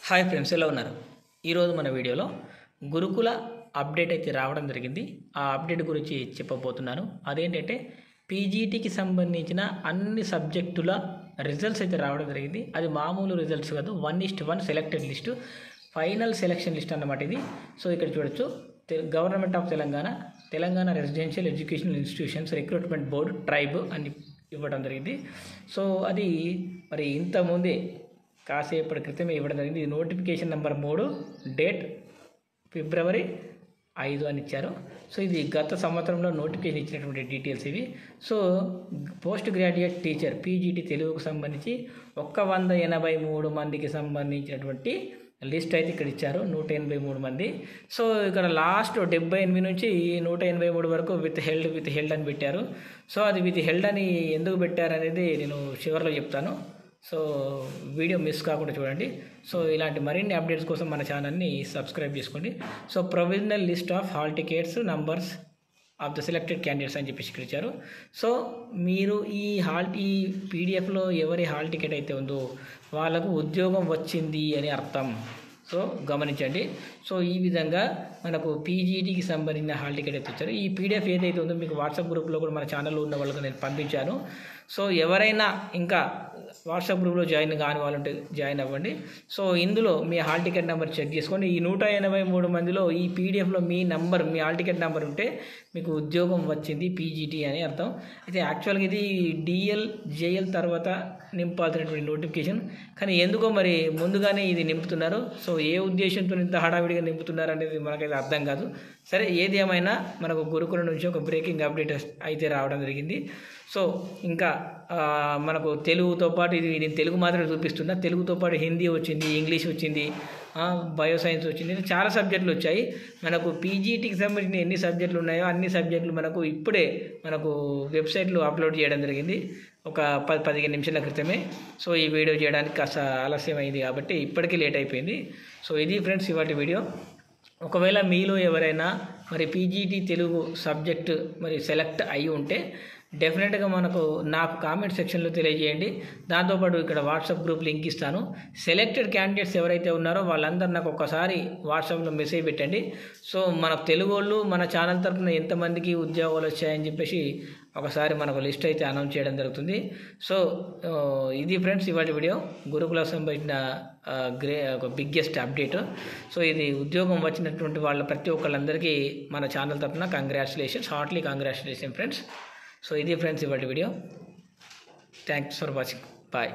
Hi friends, ఎలా ఉన్నారు? ఈరోజు మన వీడియోలో గురుకుల అప్డేట్ అయితే రావడం జరిగింది. ఆ అప్డేట్ గురించి చెప్పబోతున్నాను. అదేంటంటే పీజీటీకి సంబంధించిన అన్ని సబ్జెక్టుల రిజల్ట్స్ అయితే రావడం జరిగింది. అది మామూలు రిజల్ట్స్ కాదు, 1:1 selected list, final selection list అన్నమాట ఇది. సో ఇక్కడ చూడొచ్చు, government of Telangana residential educational institutions recruitment board tribe అని ఇవ్వడం జరిగింది. సో అది మరి ఇంతకుముందే కాసేపటి క్రితమే ఇవ్వడం జరిగింది. ఇది నోటిఫికేషన్ నెంబర్ 3, డేట్ ఫిబ్రవరి 5 అని ఇచ్చారు. సో ఇది గత సంవత్సరంలో నోటిఫికేషన్ ఇచ్చినటువంటి డీటెయిల్స్ ఇవి. So post graduate teacher PGT తెలుగుకు సంబంధించి 183 మందికి సంబంధించినటువంటి లిస్ట్ అయితే ఇక్కడ ఇచ్చారు, 183 మంది. సో ఇక్కడ లాస్ట్ 78 నుంచి 183 వరకు విత్ హెల్డ్ అని పెట్టారు. సో అది విత్ హెల్డ్ అని ఎందుకు పెట్టారు అనేది నేను చివరిలో చెప్తాను. సో వీడియో మిస్ కాకుండా చూడండి. సో ఇలాంటి మరిన్ని అప్డేట్స్ కోసం మన ఛానల్ని సబ్స్క్రైబ్ చేసుకోండి. So provisional list of hall tickets numbers of the selected candidates అని చెప్పేసి ఇక్కడ ఇచ్చారు. సో మీరు ఈ పీడిఎఫ్లో ఎవరి హాల్ టికెట్ అయితే ఉందో వాళ్ళకు ఉద్యోగం వచ్చింది అని అర్థం. సో గమనించండి. సో ఈ విధంగా మనకు పీజీటీకి సంబంధించిన హాల్ టికెట్ అయితే ఇచ్చారు. ఈ పీడిఎఫ్ ఏదైతే ఉందో మీకు వాట్సాప్ గ్రూప్లో కూడా మన ఛానల్లో ఉన్న వాళ్ళకి నేను పంపించాను. సో ఎవరైనా ఇంకా వాట్సాప్ గ్రూప్లో జాయిన్ కాని వాళ్ళు ఉంటే జాయిన్ అవ్వండి. సో ఇందులో మీ హాల్ టికెట్ నెంబర్ చెక్ చేసుకోండి. ఈ 183 మందిలో ఈ పీడిఎఫ్లో మీ హాల్ టికెట్ నెంబర్ ఉంటే మీకు ఉద్యోగం వచ్చింది పీజీటీ అని అర్థం. అయితే యాక్చువల్గా ఇది జేఎల్ తర్వాత నింపాల్సినటువంటి నోటిఫికేషన్, కానీ ఎందుకో మరి ముందుగానే ఇది నింపుతున్నారు. సో ఏ ఉద్దేశంతో ఇంత హడావిడిగా నింపుతున్నారు అనేది మనకైతే అర్థం కాదు. సరే, ఏది ఏమైనా మనకు గురుకుల నుంచి ఒక బ్రేకింగ్ అప్డేట్ అయితే రావడం జరిగింది. సో ఇంకా మనకు తెలుగుతో పాటు నేను తెలుగు మాత్రమే చూపిస్తున్నా. తెలుగుతో పాటు హిందీ వచ్చింది, ఇంగ్లీష్ వచ్చింది, బయోసైన్స్ వచ్చింది, చాలా సబ్జెక్టులు వచ్చాయి. మనకు పీజీటీకి సంబంధించిన ఎన్ని సబ్జెక్టులు ఉన్నాయో అన్ని సబ్జెక్టులు మనకు ఇప్పుడే వెబ్సైట్లో అప్లోడ్ చేయడం జరిగింది, ఒక 10-15 నిమిషాల క్రితమే. సో ఈ వీడియో చేయడానికి కాస్త ఆలస్యం అయింది కాబట్టి ఇప్పటికీ లేట్ అయిపోయింది. సో ఇది ఫ్రెండ్స్ ఇవాటి వీడియో. ఒకవేళ మీలో ఎవరైనా మరి పీజీటీ తెలుగు సబ్జెక్టు మరి సెలెక్ట్ అయి ఉంటే డెఫినెట్గా నాకు కామెంట్ సెక్షన్లో తెలియజేయండి. దాంతోపాటు ఇక్కడ వాట్సాప్ గ్రూప్ లింక్ ఇస్తాను. సెలెక్టెడ్ క్యాండిడేట్స్ ఎవరైతే ఉన్నారో వాళ్ళందరూ నాకు ఒకసారి వాట్సాప్లో మెసేజ్ పెట్టండి. సో మన తెలుగు వాళ్ళు మన ఛానల్ తరఫున ఎంతమందికి ఉద్యోగాలు వచ్చాయని చెప్పేసి ఒకసారి మనకు లిస్ట్ అయితే అనౌన్స్ చేయడం జరుగుతుంది. సో ఇది ఫ్రెండ్స్ ఇవాళ వీడియో, గురుకులకు సంబంధించిన బిగ్గెస్ట్ అప్డేట్. సో ఇది ఉద్యోగం వచ్చినటువంటి వాళ్ళ ప్రతి ఒక్కళ్ళందరికీ మన ఛానల్ తరఫున congratulations, heartily congratulation friends. So ఇది ఫ్రెండ్స్ ఇవాళ video. Thanks for watching. Bye.